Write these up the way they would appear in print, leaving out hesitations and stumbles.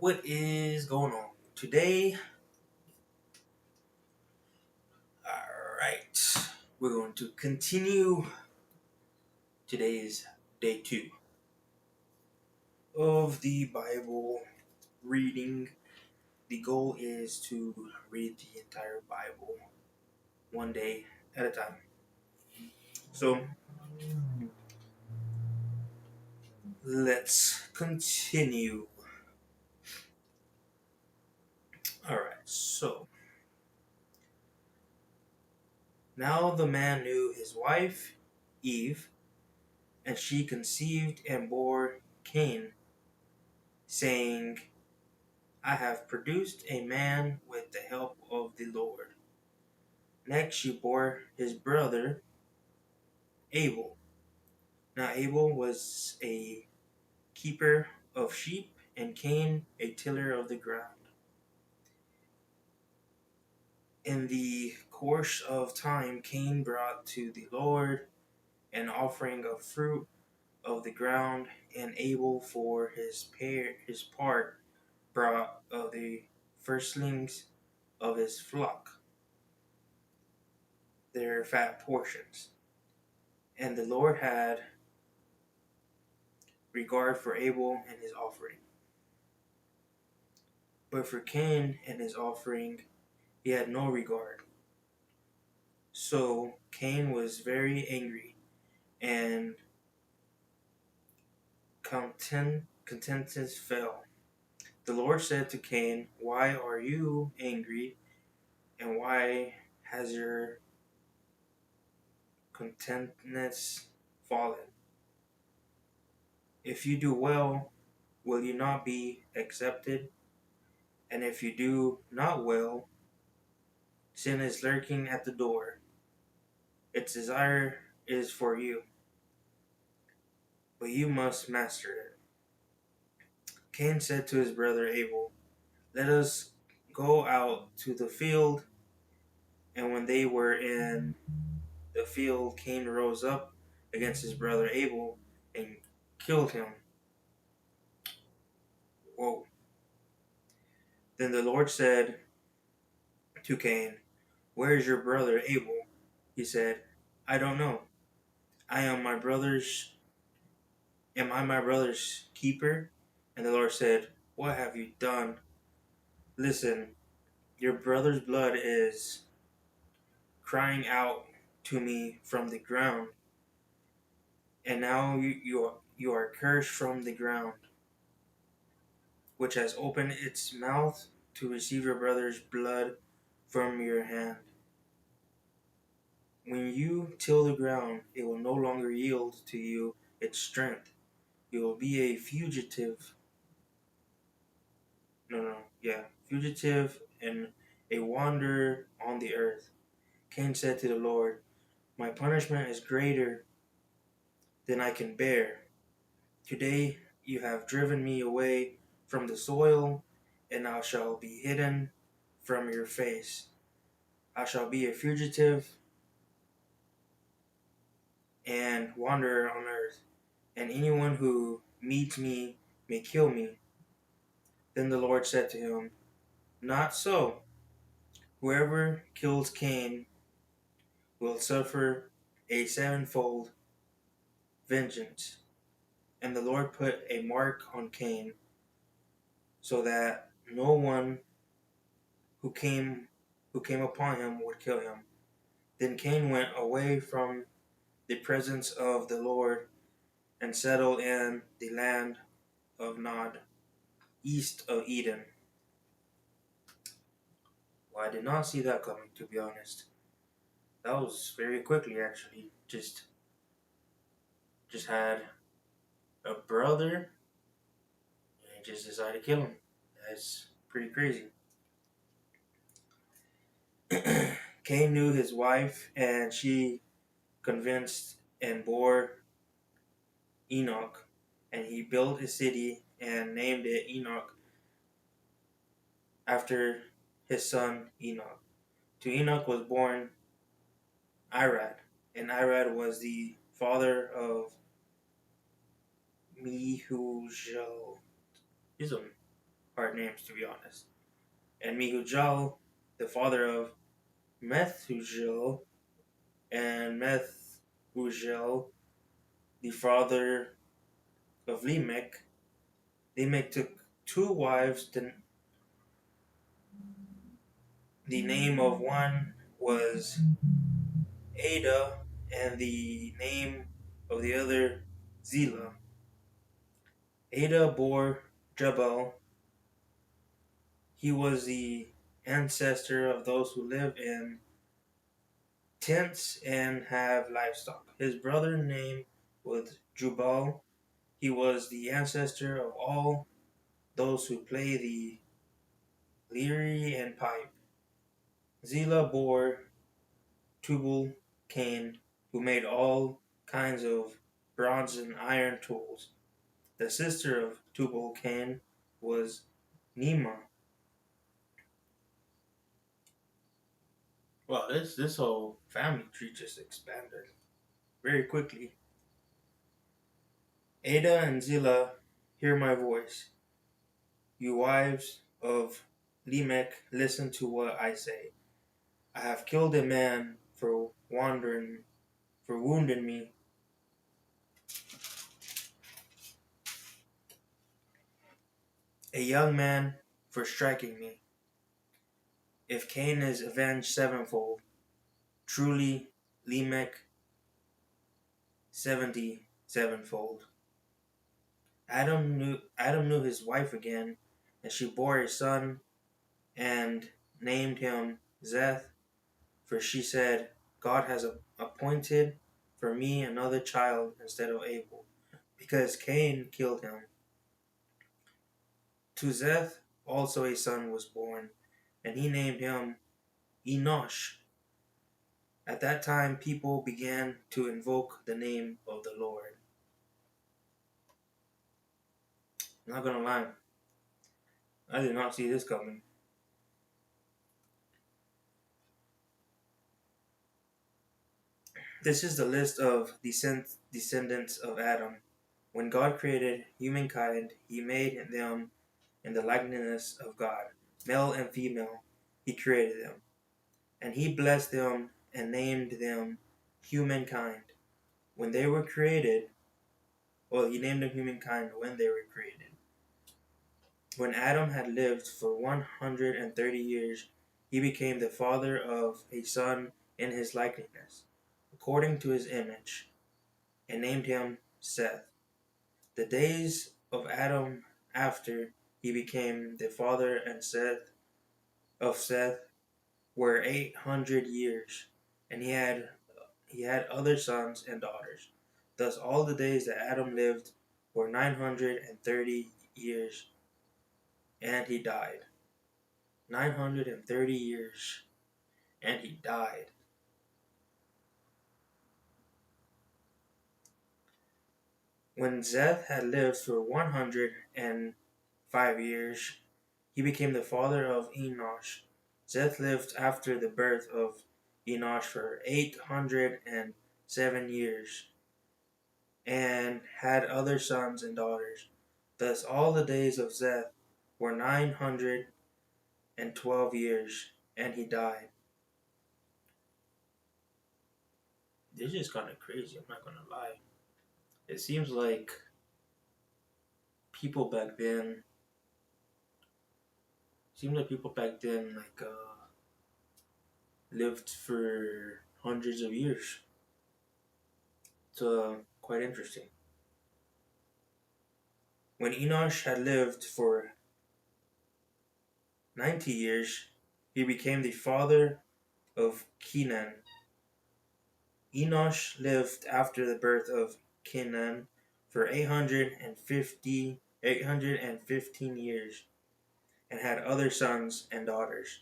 What is going on today? Alright, we're going to continue. Today is day 2 of the Bible reading. The goal is to read the entire Bible one day at a time. So, let's continue. Alright, so now the man knew his wife, Eve, and she conceived and bore Cain, saying, I have produced a man with the help of the Lord. Next she bore his brother Abel. Now Abel was a keeper of sheep, and Cain a tiller of the ground. In the course of time, Cain brought to the Lord an offering of fruit of the ground, and Abel for his part brought of the firstlings of his flock, their fat portions. And the Lord had regard for Abel and his offering. But for Cain and his offering he had no regard. So Cain was very angry, and contentedness fell. The Lord said to Cain, Why are you angry, and why has your contentedness fallen? If you do well, will you not be accepted? And if you do not well, sin is lurking at the door. Its desire is for you, but you must master it. Cain said to his brother Abel, Let us go out to the field. And when they were in the field, Cain rose up against his brother Abel and killed him. Whoa. Then the Lord said to Cain, Where is your brother Abel? He said, I don't know. I am my brother's Am I my brother's keeper? And the Lord said, What have you done? Listen, your brother's blood is crying out to me from the ground, and now you are cursed from the ground, which has opened its mouth to receive your brother's blood from your hand. When you till the ground, it will no longer yield to you its strength. You will be a fugitive. Fugitive and a wanderer on the earth. Cain said to the Lord, My punishment is greater than I can bear. Today you have driven me away from the soil, and I shall be hidden from your face. I shall be a fugitive and wanderer on earth, and anyone who meets me may kill me. Then the Lord said to him, Not so. Whoever kills Cain will suffer a sevenfold vengeance. And the Lord put a mark on Cain, so that no one who came upon him would kill him. Then Cain went away from the presence of the Lord and settled in the land of Nod, east of Eden. Well, I did not see that coming, to be honest. That was very quickly, actually. Just had a brother and just decided to kill him. That's pretty crazy. Cain knew his wife, and she convinced and bore Enoch, and he built a city and named it Enoch after his son Enoch. To Enoch was born Irad, and Irad was the father of Mehujael. hard names to be honest. And Mehujal, the father of Methujel, and Methujel, the father of Limech. Limech took two wives. The name of one was Ada, and the name of the other Zillah. Ada bore Jabal. He was the ancestor of those who live in tents and have livestock. His brother name was Jubal. He was the ancestor of all those who play the lyre and pipe. Zillah bore Tubal Cain, who made all kinds of bronze and iron tools. The sister of Tubal Cain was Nema. Well, this whole family tree just expanded very quickly. Ada and Zillah, hear my voice. You wives of Limech, listen to what I say. I have killed a man for wounding me, a young man for striking me. If Cain is avenged sevenfold, truly Limech 70 sevenfold. Adam knew his wife again, and she bore a son and named him Zeth, for she said, God has appointed for me another child instead of Abel, because Cain killed him. To Zeth also a son was born, and he named him Enosh. At that time, people began to invoke the name of the Lord. I'm not gonna lie, I did not see this coming. This is the list of descendants of Adam. When God created humankind, he made them in the likeness of God. Male and female, he created them. And he blessed them and named them humankind. When they were created, well, he named them humankind when they were created. When Adam had lived for 130 years, he became the father of a son in his likeness, according to his image, and named him Seth. The days of Adam after he became the father and Seth were 800 years, and he had other sons and daughters. Thus all the days that Adam lived were 930 years, and he died. 930 years, and he died. When Seth had lived for 105 years, he became the father of Enosh. Seth lived after the birth of Enosh for 807 years, and had other sons and daughters. Thus all the days of Seth were 912 years, and he died. This is just kind of crazy, I'm not gonna lie. It seems like people back then, lived for hundreds of years. It's quite interesting. When Enosh had lived for 90 years, he became the father of Kenan. Enosh lived after the birth of Kenan for 815 years, and had other sons and daughters.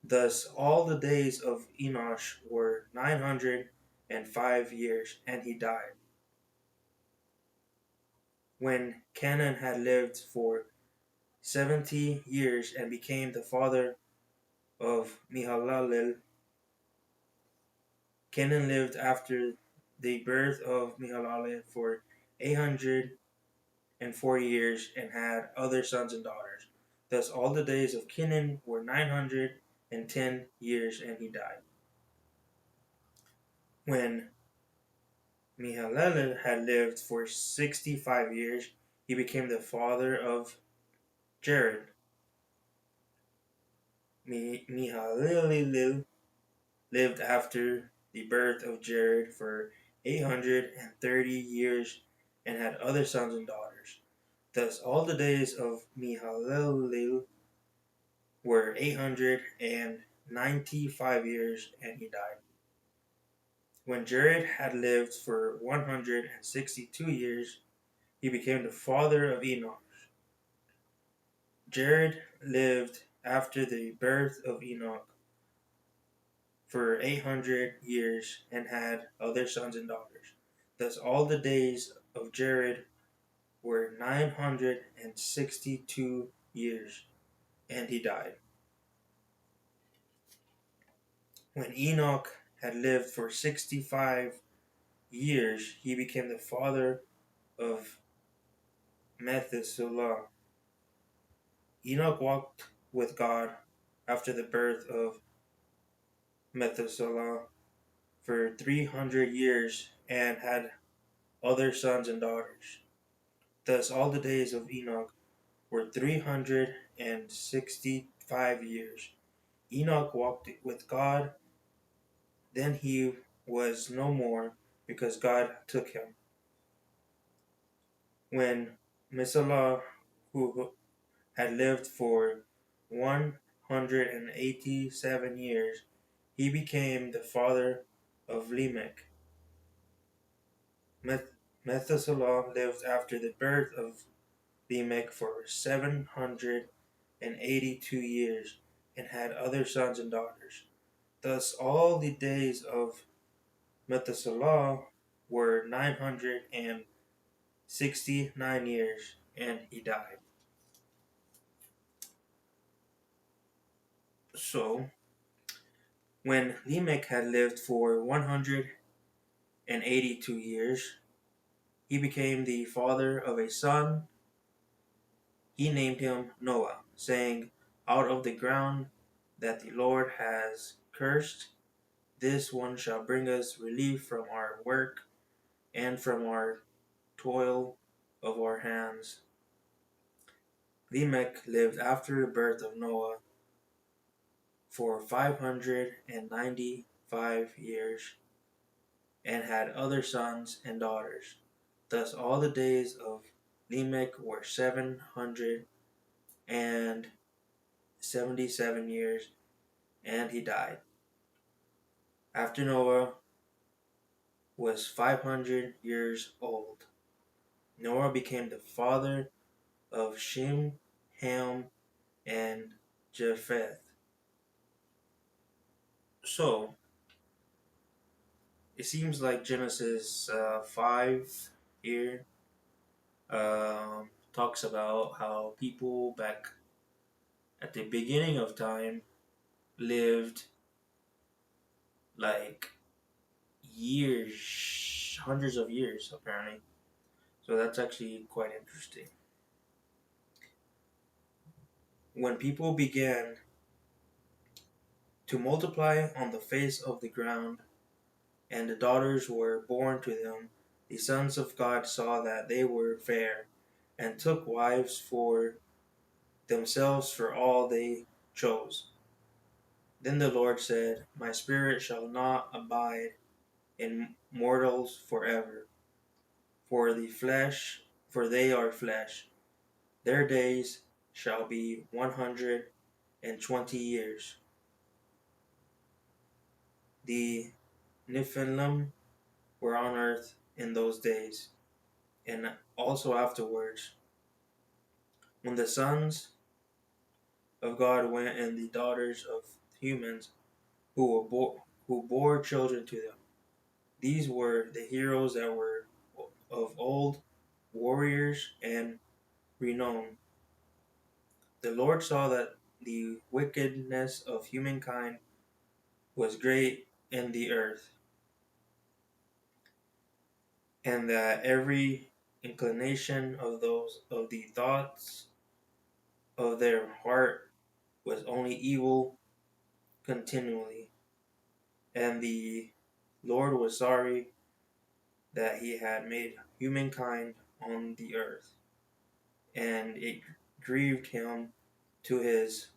Thus all the days of Enosh were 905 years, and he died. When Kenan had lived for 70 years and became the father of Mahalalel, Kenan lived after the birth of Mahalalel for 840 years, and had other sons and daughters. Thus all the days of Kenan were 910 years, and he died. When Mahalalel had lived for 65 years, he became the father of Jared. Mahalalel lived after the birth of Jared for 830 years and had other sons and daughters. Thus all the days of Mahalalel were 895 years, and he died. When Jared had lived for 162 years, he became the father of Enoch. Jared lived after the birth of Enoch for 800 years and had other sons and daughters. Thus all the days of Jared were 962 years, and he died. When Enoch had lived for 65 years, he became the father of Methuselah. Enoch walked with God after the birth of Methuselah for 300 years and had other sons and daughters. Thus all the days of Enoch were 365 years. Enoch walked with God, then he was no more because God took him. When Methuselah, who had lived for 187 years, he became the father of Lamech. Methuselah lived after the birth of Lamech for 782 years and had other sons and daughters. Thus all the days of Methuselah were 969 years, and he died. So, when Lamech had lived for 182 years, he became the father of a son. He named him Noah, saying, "Out of the ground that the Lord has cursed, this one shall bring us relief from our work and from our toil of our hands." Lamech lived after the birth of Noah for 595 years and had other sons and daughters. Thus all the days of Lamech were 777 years, and he died. After Noah was 500 years old, Noah became the father of Shem, Ham, and Japheth. So, it seems like Genesis 5 here talks about how people back at the beginning of time lived like years, hundreds of years apparently. So that's actually quite interesting. When people began to multiply on the face of the ground, and the daughters were born to them, the sons of God saw that they were fair, and took wives for themselves for all they chose. Then the Lord said, "My spirit shall not abide in mortals forever, for they are flesh. Their days shall be 120 years. The Nephilim were on earth in those days, and also afterwards, when the sons of God went and the daughters of humans who bore children to them. These were the heroes that were of old, warriors and renown. The Lord saw that the wickedness of humankind was great in the earth, and that every inclination of the thoughts of their heart was only evil continually, and the Lord was sorry that he had made humankind on the earth, and it grieved him to his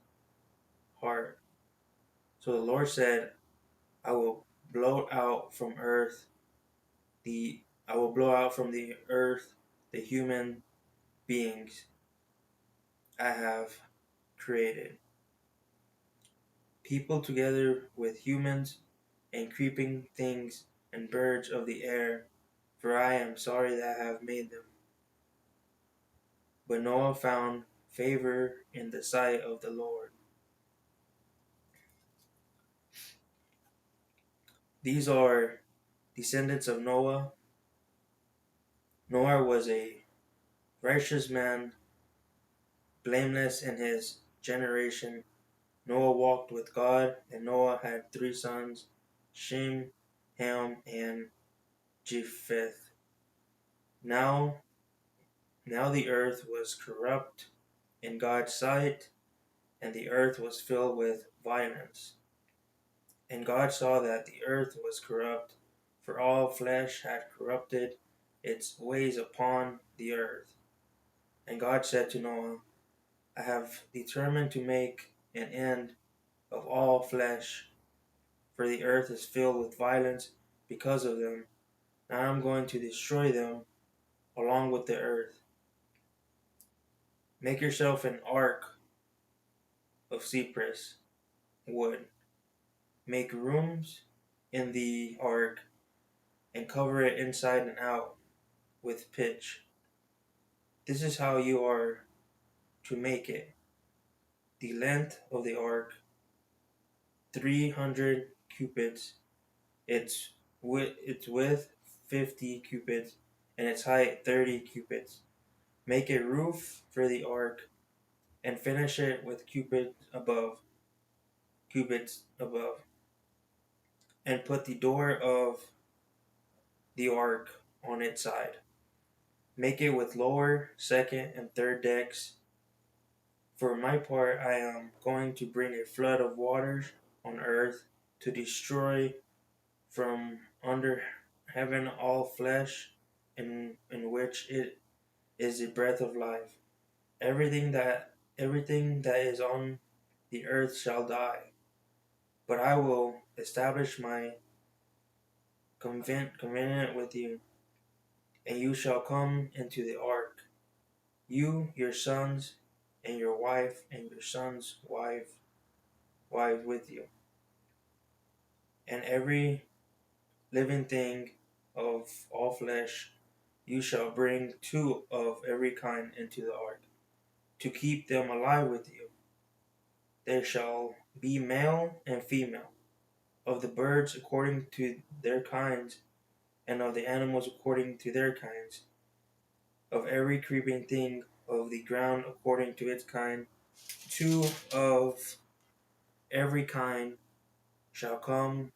heart. So the Lord said, I will blow out from earth the I will blow out from the earth the human beings I have created, people together with humans and creeping things and birds of the air, for I am sorry that I have made them. But Noah found favor in the sight of the Lord. These are descendants of Noah. Noah was a righteous man, blameless in his generation. Noah walked with God, and Noah had three sons, Shem, Ham, and Japheth. Now, now the earth was corrupt in God's sight, and the earth was filled with violence. And God saw that the earth was corrupt, for all flesh had corrupted its ways upon the earth. And God said to Noah, I have determined to make an end of all flesh, for the earth is filled with violence because of them. Now I'm going to destroy them along with the earth. Make yourself an ark of cypress wood. Make rooms in the ark and cover it inside and out with pitch. This is how you are to make it. The length of the ark 300 cubits, its width 50 cubits, and its height 30 cubits. Make a roof for the ark and finish it with cubits above, and put the door of the ark on its side. Make it with lower, second, and third decks. For my part, I am going to bring a flood of waters on earth to destroy from under heaven all flesh in which it is the breath of life. Everything that is on the earth shall die. But I will establish my covenant with you, and you shall come into the ark, you, your sons, and your wife, and your son's wife with you, and every living thing of all flesh. You shall bring two of every kind into the ark, to keep them alive with you. There shall be male and female, of the birds according to their kinds, and of the animals according to their kinds, of every creeping thing of the ground according to its kind. Two of every kind shall come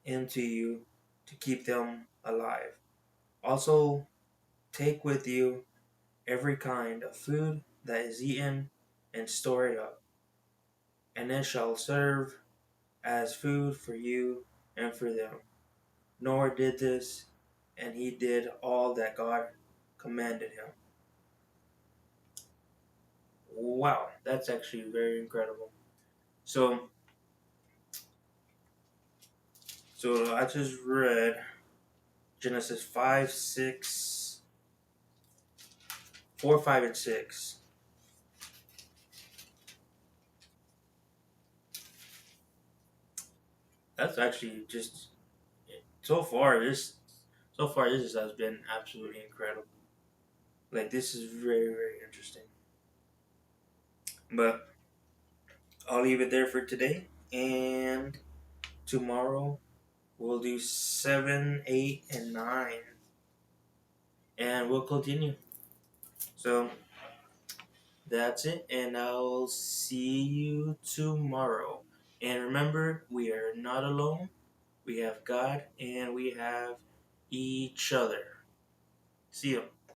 into you to keep them alive. Also, take with you every kind of food that is eaten, and store it up, and it shall serve as food for you and for them. Noah did this, and he did all that God commanded him. Wow, that's actually very incredible. So, so I just read Genesis 5, 6, 4, 5, and 6. That's actually just so far. This has been absolutely incredible. Like this is very very interesting. But I'll leave it there for today, and tomorrow we'll do 7, 8, and 9, and we'll continue. So that's it, and I'll see you tomorrow. And remember, we are not alone. We have God and we have each other. See you.